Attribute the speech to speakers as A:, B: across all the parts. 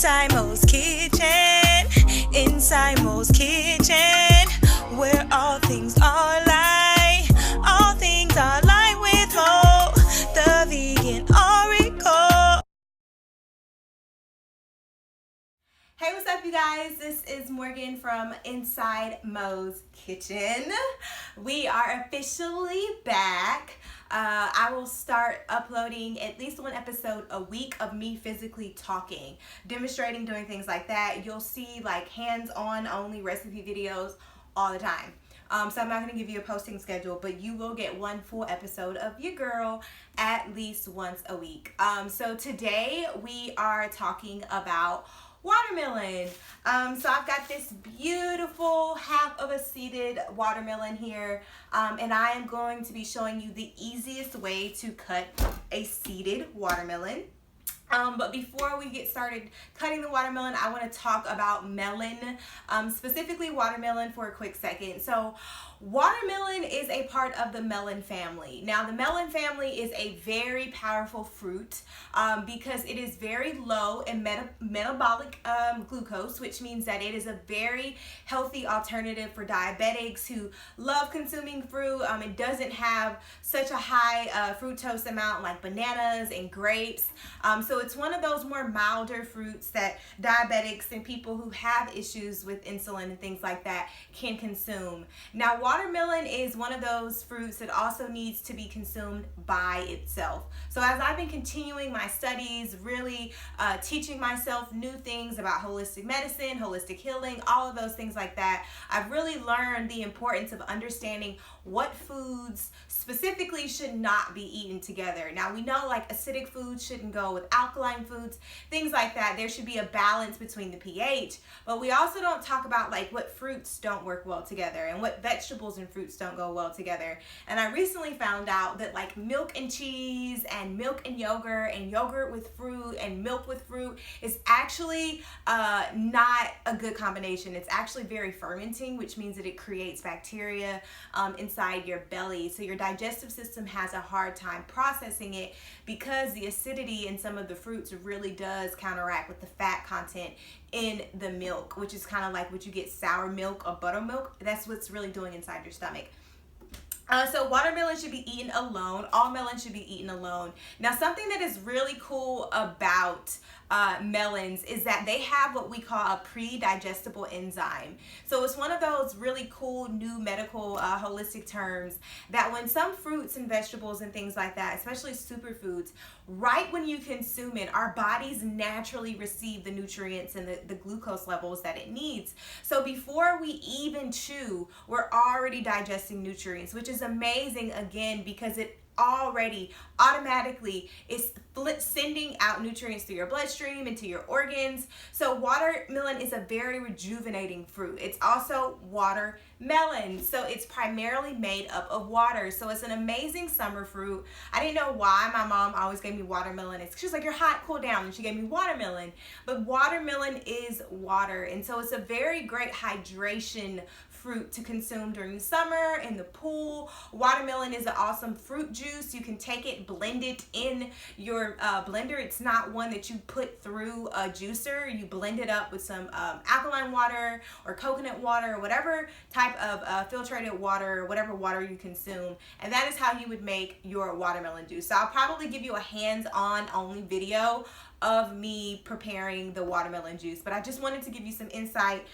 A: Inside Mo's Kitchen, Inside Mo's Kitchen, where all things are light, all things are light with Mo, the vegan oracle.
B: Hey, what's up, you guys? This is Morgan from Inside Mo's Kitchen. We are officially back. I will start uploading at least one episode a week of me physically talking, demonstrating, doing things like that. You'll see like hands-on only recipe videos all the time. So I'm not going to give you a posting schedule, but you will get one full episode of your girl at least once a week. So today we are talking about watermelon. So I've got this beautiful half of a seeded watermelon here, and I am going to be showing you the easiest way to cut a seeded watermelon. But before we get started cutting the watermelon, I want to talk about melon, specifically watermelon, for a quick second. So watermelon is a part of the melon family. Now, the melon family is a very powerful fruit because it is very low in metabolic glucose, which means that it is a very healthy alternative for diabetics who love consuming fruit. It doesn't have such a high fructose amount like bananas and grapes. So it's one of those more milder fruits that diabetics and people who have issues with insulin and things like that can consume. Now, watermelon is one of those fruits that also needs to be consumed by itself. So as I've been continuing my studies, really teaching myself new things about holistic medicine, holistic healing, all of those things like that, I've really learned the importance of understanding what foods specifically should not be eaten together. Now, we know like acidic foods shouldn't go with alkaline foods, things like that. There should be a balance between the pH, but we also don't talk about like what fruits don't work well together and what vegetables and fruits don't go well together. And I recently found out that like milk and cheese and milk and yogurt with fruit and milk with fruit is actually not a good combination. It's actually very fermenting, which means that it creates bacteria inside your belly. So your digestive system has a hard time processing it because the acidity in some of the fruits really does counteract with the fat content in the milk, which is kind of like what you get sour milk or buttermilk. That's what's really doing inside your stomach. So watermelon should be eaten alone. All melon should be eaten alone. Now, something that is really cool about melons is that they have what we call a pre-digestible enzyme. So it's one of those really cool new medical holistic terms that when some fruits and vegetables and things like that, especially superfoods, right when you consume it, our bodies naturally receive the nutrients and the glucose levels that it needs. So before we even chew, we're already digesting nutrients, which is amazing, again, because it already automatically is sending out nutrients through your bloodstream into your organs. So watermelon is a very rejuvenating fruit. It's also watermelon, so it's primarily made up of water. So it's an amazing summer fruit. I didn't know why my mom always gave me watermelon. She's like, you're hot, cool down, and she gave me watermelon. But watermelon is water, and so it's a very great hydration fruit to consume during the summer in the pool. Watermelon is an awesome fruit juice. You can take it, blend it in your blender. It's not one that you put through a juicer. You blend it up with some alkaline water or coconut water or whatever type of filtrated water, whatever water you consume, and that is how you would make your watermelon juice. So I'll probably give you a hands-on only video of me preparing the watermelon juice, but I just wanted to give you some insight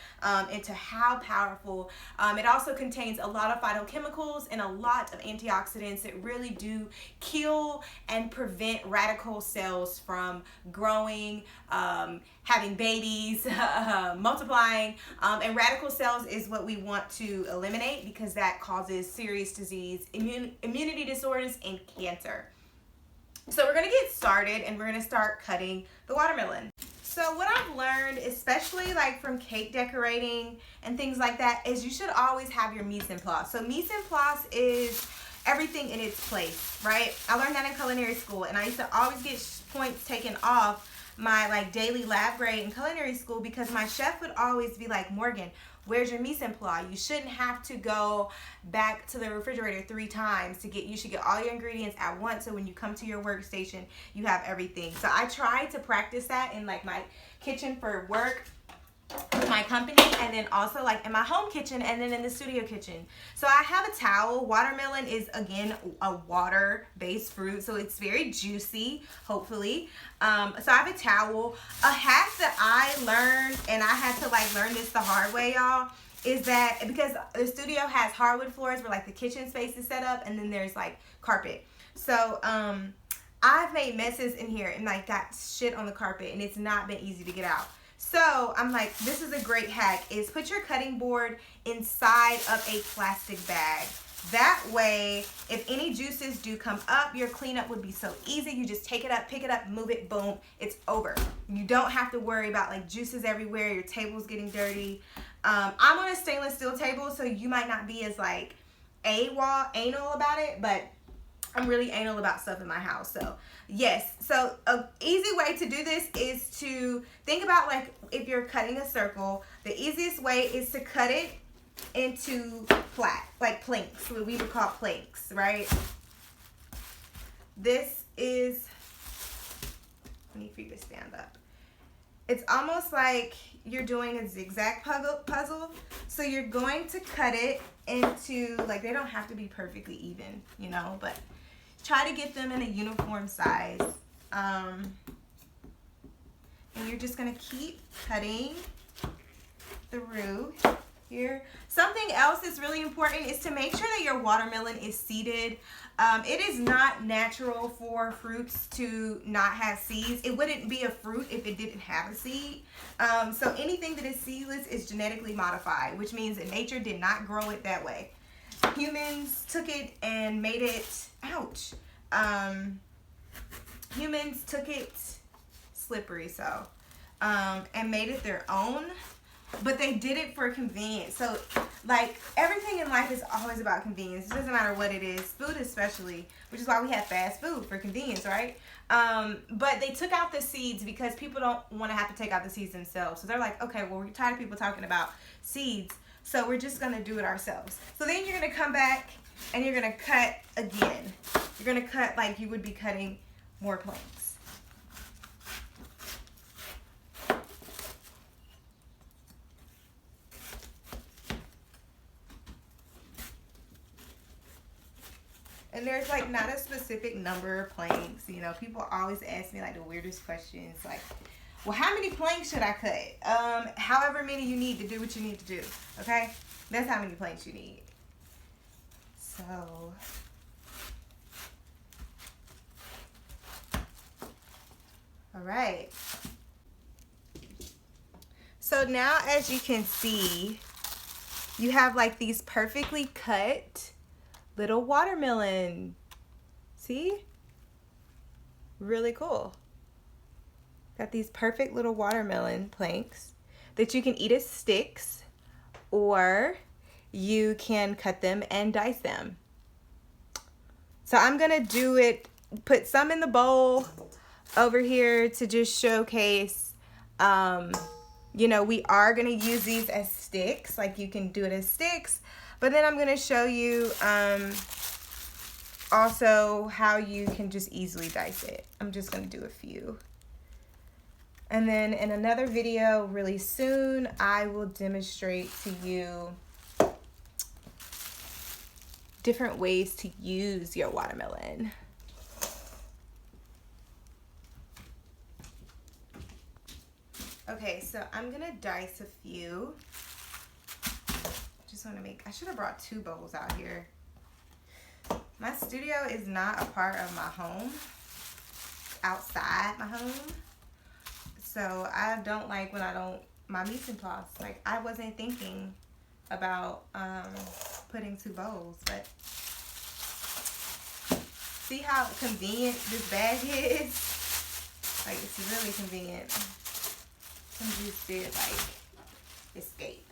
B: into how powerful. It also contains a lot of phytochemicals and a lot of antioxidants that really do kill and prevent radical cells from growing, having babies, multiplying, and radical cells is what we want to eliminate because that causes serious disease, immunity disorders, and cancer. So we're gonna get started and we're gonna start cutting the watermelon. So what I've learned, especially like from cake decorating and things like that, is you should always have your mise en place. So mise en place is everything in its place, right? I learned that in culinary school, and I used to always get points taken off my like daily lab grade in culinary school because my chef would always be like, Morgan, Where's your mise en place? You shouldn't have to go back to the refrigerator 3 times to get, you should get all your ingredients at once, so when you come to your workstation, you have everything. So I try to practice that in like my kitchen for work, my company, and then also like in my home kitchen, and then in the studio kitchen. So I have a towel. Watermelon is, again, a water-based fruit, so it's very juicy, hopefully. So I have a towel. A hack that I learned, and I had to like learn this the hard way, y'all, is that because the studio has hardwood floors where like the kitchen space is set up, and then there's like carpet. So I've made messes in here and like got shit on the carpet, and it's not been easy to get out. So I'm like, this is a great hack, is put your cutting board inside of a plastic bag. That way, if any juices do come up, your cleanup would be so easy. You just take it up, pick it up, move it, boom, it's over. You don't have to worry about like juices everywhere, your table's getting dirty. I'm on a stainless steel table, so you might not be as like anal about it, but I'm really anal about stuff in my house. So yes, so an easy way to do this is to think about like if you're cutting a circle, the easiest way is to cut it into like planks, what we would call planks, right? This is, I need for you to stand up. It's almost like you're doing a zigzag puzzle. So you're going to cut it into, like, they don't have to be perfectly even, you know, but try to get them in a uniform size. And you're just going to keep cutting through here. Something else that's really important is to make sure that your watermelon is seeded. It is not natural for fruits to not have seeds. It wouldn't be a fruit if it didn't have a seed. So anything that is seedless is genetically modified, which means that nature did not grow it that way. Humans took it and made it, ouch. Humans took it, slippery, so, and made it their own. But they did it for convenience. So, like, everything in life is always about convenience. It doesn't matter what it is. Food especially, which is why we have fast food, for convenience, right? But they took out the seeds because people don't want to have to take out the seeds themselves. So they're like, okay, well, we're tired of people talking about seeds, so we're just going to do it ourselves. So then you're going to come back and you're going to cut again. You're going to cut like you would be cutting more planks. And there's like not a specific number of planks. You know, people always ask me like the weirdest questions, like, well, how many planks should I cut? However many you need to do what you need to do. Okay, that's how many planks you need. So, all right. So now, as you can see, you have like these perfectly cut little watermelon. See? Really cool. Got these perfect little watermelon planks that you can eat as sticks, or you can cut them and dice them. So I'm gonna do it, put some in the bowl over here to just showcase, you know, we are gonna use these as sticks, like you can do it as sticks. But then I'm going to show you also how you can just easily dice it. I'm just going to do a few. And then in another video really soon, I will demonstrate to you different ways to use your watermelon. Okay, so I'm going to dice a few. Want to make, I should have brought 2 bowls out here. My studio is not a part of my home, outside my home, so I don't like when I don't, my mise en place, like I wasn't thinking about putting 2 bowls, but see how convenient this bag is? Like, it's really convenient. Some juice did like escape.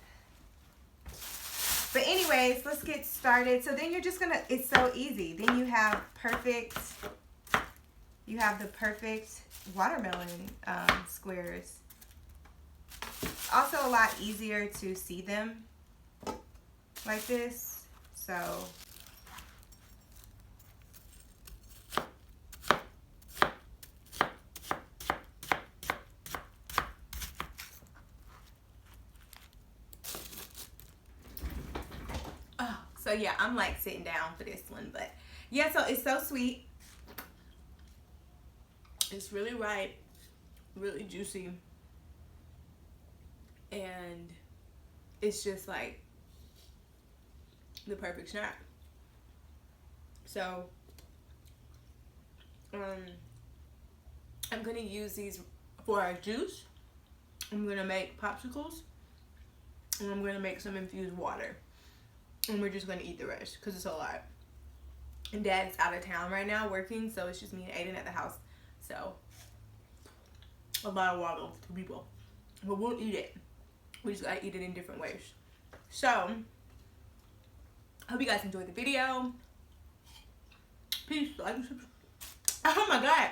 B: But anyways, let's get started. So then you're just gonna, it's so easy. Then you have the perfect watermelon squares. also a lot easier to see them like this. So so yeah, I'm like sitting down for this one, but yeah, so it's so sweet. It's really ripe, really juicy, and it's just like the perfect snack. So I'm gonna use these for our juice. I'm gonna make popsicles, and I'm gonna make some infused water, and we're just gonna eat the rest because it's a lot. And Dad's out of town right now working, so it's just me and Aiden at the house. So a lot of water for people, but we'll eat it. We just gotta eat it in different ways. So hope you guys enjoyed the video. Peace, like and subscribe. Oh my god,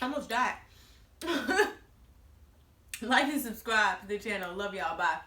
B: I almost died. Like and subscribe to the channel. Love y'all. Bye.